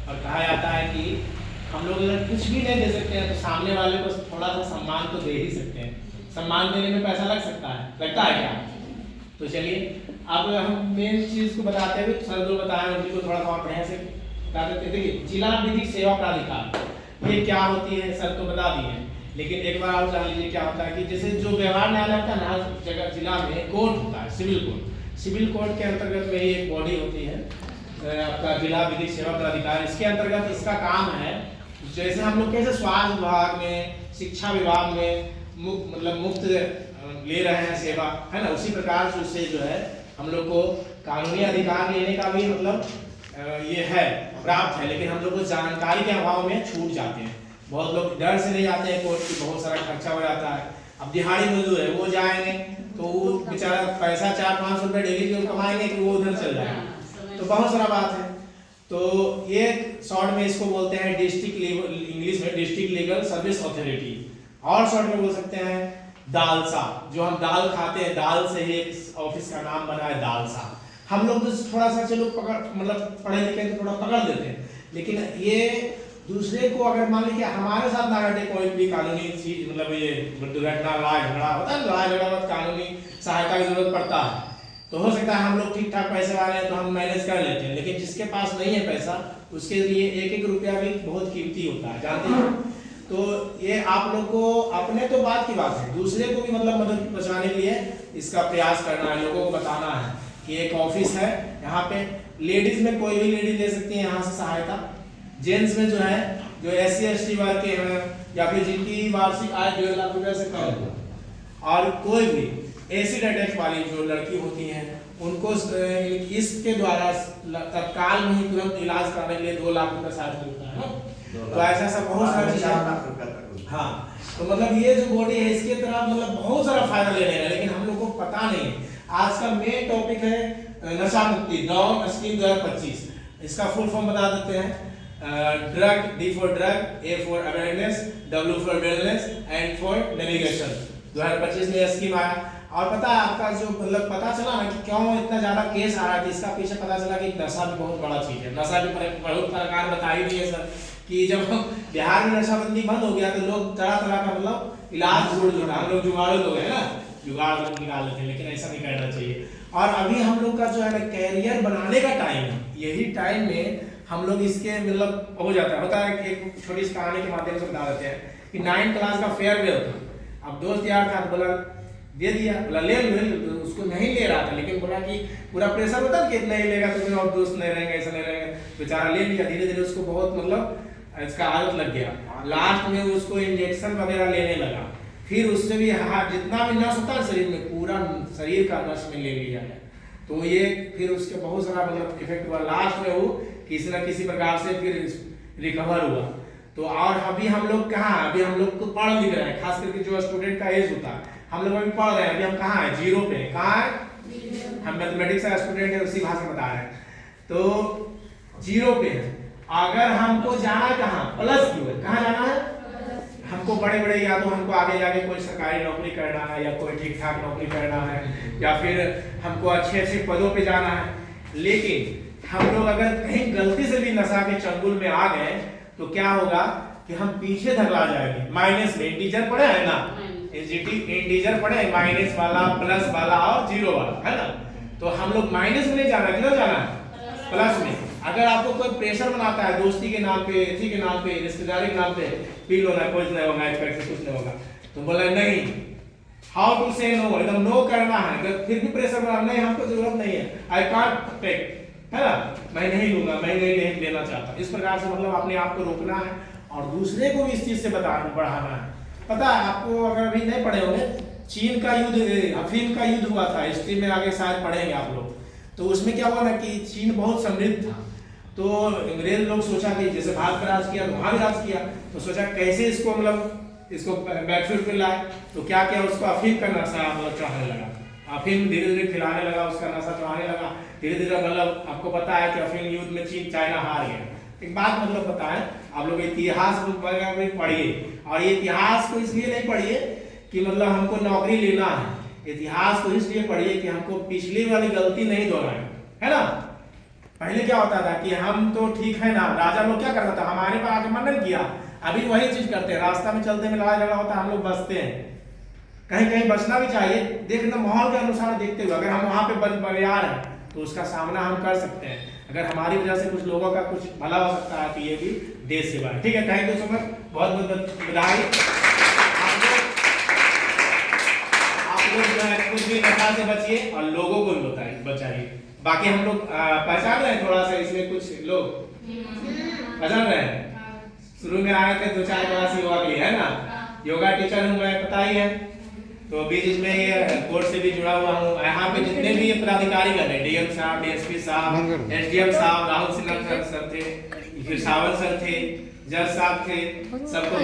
और कहा जाता है कि हम लोग अगर कुछ भी नहीं दे सकते हैं तो सामने वाले को थोड़ा सा सम्मान तो दे ही सकते हैं। सम्मान देने में पैसा लग सकता है, लगता है क्या? तो चलिए अब हम मेन चीज को बताते हुए सर जो बताए उसी को थोड़ा सा और बढ़िया से बता देते हैं। देखिए जिला विधिक सेवा प्राधिकार ये क्या होती है सर तो बता दिए, लेकिन एक बार आप जान लीजिए क्या होता है कि जैसे जो व्यवहार न्यायालय होता है ना, हर जगह जिला में कोर्ट होता है, सिविल कोर्ट। सिविल कोर्ट के अंतर्गत में ही एक बॉडी होती है आपका जिला विधिक सेवा प्राधिकार। इसके अंतर्गत इसका काम है, जैसे हम लोग कैसे स्वास्थ्य विभाग में, शिक्षा विभाग में मुफ्त ले रहे हैं सेवा, है ना, उसी प्रकार से उससे जो है हम लोग को कानूनी अधिकार लेने का भी ये है, प्राप्त है, लेकिन हम लोग को जानकारी के अभाव में छूट जाते हैं। बहुत लोग डर से नहीं जाते हैं कोर्ट की, बहुत सारा खर्चा हो जाता है। अब दिहाड़ी मजदूर है वो जाएंगे तो वो बेचारा पैसा 400-500 रुपये डेली जो कमाएंगे कि वो उधर चल जाएगा, तो बहुत सारा बात है। तो ये शॉर्ट में इसको बोलते हैं डिस्ट्रिक्ट लीगल, इंग्लिश में डिस्ट्रिक्ट लीगल सर्विस अथॉरिटी, और शॉर्ट में बोल सकते हैं दालसा। जो हम दाल खाते हैं, दाल से ही ऑफिस का नाम बना है दालसा। हम लोग तो थोड़ा सा चलो पढ़े लिखे तो थोड़ा पकड़ देते हैं, लेकिन ये दूसरे को अगर मान लीजिए हमारे साथ ना घटे कोई भी कानूनी चीज, ये दुर्घटना, लड़ाई झगड़ा होता है, लड़ाई झगड़ा में कानूनी सहायता की जरूरत पड़ता है, तो हो सकता है हम लोग ठीक ठाक पैसे वाले हैं तो हम मैनेज कर लेते हैं, लेकिन जिसके पास नहीं है पैसा उसके लिए एक एक रुपया भी बहुत कीमती होता है, जानते हैं। तो ये आप लोग को अपने तो बात की बात है, दूसरे को भी मदद पहुंचाने के लिए इसका प्रयास करना है, लोगों को बताना है कि एक ऑफिस है यहाँ पे। लेडीज में कोई भी लेडीज ले सकती है यहाँ से सहायता। जेंट्स में जो है जो SC/ST वर्ग के हैं या फिर जिनकी वार्षिक आय 1.5 लाख रुपए से कम हो, और कोई भी एसिड अटैक वाली जो लड़की होती हैं उनको इसके द्वारा तत्काल में ही तुरंत इलाज कराने के लिए 2 लाख रुपए साथ मिलता है ना। तो ऐसा सब बहुत सारा चीज। हाँ, तो ये जो बॉडी है इसके तरह बहुत सारा फायदा ले रहे हैं, लेकिन हम लोग को पता नहीं। आज का मेन टॉपिक है नशा मुक्ति डाउन स्कीम 2025। इसका फुल फॉर्म बता देते हैं। Drug, D for drug, A for awareness, W for awareness, N for navigation. 2025 में स्कीम आया, और पता है आपका जो पता चला ना कि क्यों इतना ज्यादा केस आ रहा है, इसका पीछे पता चला कि नशा भी बहुत बड़ा चीज है। नशा भी बहुत प्रकार बताई भी है सर कि जब बिहार में नशाबंदी बंद हो गया तो लोग तरह तरह का इलाज ढूंढ ढूंढा, हम लोग जुगाड़ू लोग हैं ना, जुगाड़ निकाल लेते हैं, लेकिन ऐसा नहीं करना चाहिए। और अभी हम लोग का जो है ना कैरियर बनाने का टाइम है, यही टाइम में हम लोग इसके हो जाता है। होता है कि एक छोटी सी कहानी के माध्यम से बता देते हैं कि 9th क्लास का फेयरवेल था। अब दोस्त यार था, बोला दे दिया, बोला ले लो, उसको नहीं ले रहा था, लेकिन बोला कि पूरा प्रेशर होता है कि नहीं लेगा तो और दोस्त नहीं रहेंगे, ऐसा नहीं रहेगा, बेचारा ले लिया। धीरे धीरे उसको बहुत इसका आदत लग गया। लास्ट में उसको इंजेक्शन वगैरह लेने लगा, फिर उससे भी जितना भी नस होता है शरीर में, पूरा शरीर का नस में ले लिया है। तो ये फिर उसके बहुत सारा इफेक्ट हुआ। लास्ट में वो किसी न किसी प्रकार से फिर रिकवर हुआ। तो और अभी हम लोग कहाँ, अभी हम लोग को पढ़ लिख रहे हैं, खास करके जो स्टूडेंट का एज होता है, हम लोग अभी पढ़ रहे हैं। अभी हम कहाँ है, 0 पे। कहाँ है, हम मैथमेटिक्स का स्टूडेंट है, उसी भाषा बता रहे हैं। तो 0 पे है। अगर हमको जाना है कहाँ, प्लस की ओर, कहाँ जाना है, हमको बड़े बड़े, या तो हमको आगे जाके कोई सरकारी नौकरी करना है, या कोई ठीक ठाक नौकरी करना है, या फिर हमको अच्छे अच्छे पदों पे जाना है। लेकिन हम लोग अगर कहीं गलती से भी नशा के चंगुल में आ गए तो क्या होगा कि हम पीछे धकला जाएंगे। माइनस में इंटीजर पढ़े है ना, इंटीजर पढ़े, माइनस वाला, प्लस वाला और 0 वाला, है ना। तो हम लोग माइनस में नहीं जाना, किधर जाना है, प्लस में। अगर आपको कोई प्रेशर बनाता है दोस्ती के नाम पे, इसी के नाम पे, रिश्तेदारी के नाम पे, पी लो ना, कुछ नहीं होगा, कुछ नहीं होगा, तो बोला नहीं, हाउ टू से नो, एकदम नो करना है। अगर फिर भी प्रेशर बना, नहीं हमको जरूरत नहीं है, आई कांट टेक, है ना, मैं नहीं लूंगा, मैं नहीं लेना चाहता। इस प्रकार से अपने आप को रोकना है और दूसरे को भी इस चीज से बढ़ाना है। पता है आपको, अगर अभी नहीं पढ़े होंगे, चीन का युद्ध, अफीम का युद्ध हुआ था, हिस्ट्री में आगे शायद पढ़ेंगे आप लोग। तो उसमें क्या हुआ ना कि चीन बहुत समृद्ध था, तो अंग्रेज लोग सोचा कि जैसे भारत पर राज किया तो वहां भी राज किया, तो सोचा कैसे इसको इसको बैकफुट पे लाए। तो क्या किया, उसको अफीम का नशा चढ़ाने लगा, अफीम धीरे धीरे खिलाने लगा, उसका नशा चढ़ाने लगा धीरे धीरे। आपको पता है कि अफीम युद्ध में चीन, चाइना हार गया। एक बात पता है, आप लोग इतिहास पढ़िए, और ये इतिहास को इसलिए नहीं पढ़िए कि हमको नौकरी लेना है, इतिहास को इसलिए पढ़िए कि हमको पिछली वाली गलती नहीं दोहराए, है ना। पहले क्या होता था कि हम तो ठीक है ना, राजा लोग क्या करता था, हमारे पर आक्रमण नहीं किया, अभी वही चीज करते हैं, रास्ता में चलते में लड़ाई झगड़ा होता है, हम लोग बचते हैं। कहीं कहीं बचना भी चाहिए, देखना माहौल के अनुसार देखते हुए, अगर हम वहाँ पे बरियार हैं तो उसका सामना हम कर सकते हैं, अगर हमारी वजह से कुछ लोगों का कुछ भला हो सकता है तो ये भी देश सेवा है। ठीक है, थैंक यू सो मच, बहुत बहुत बधाई। आप लोग जो है कुछ भी नशा से बचिए और लोगों को बचाइए। बाकी हम लोग पहचान रहे हैं थोड़ा सा, इसमें कुछ लोग पहचान रहे हैं, शुरू में आए थे 2-4 क्लास योगा के लिए, है ना, योगा टीचर हूँ मैं, पता ही है, तो बीच में ये बोर्ड से भी जुड़ा हुआ हूँ। यहाँ पे जितने भी ये पदाधिकारी गण हैं, डीएम साहब, डीएसपी साहब, एसडीएम साहब, राहुल सिन्हा सर थे, फिर सावंत सर थे, जज साहब थे, सबको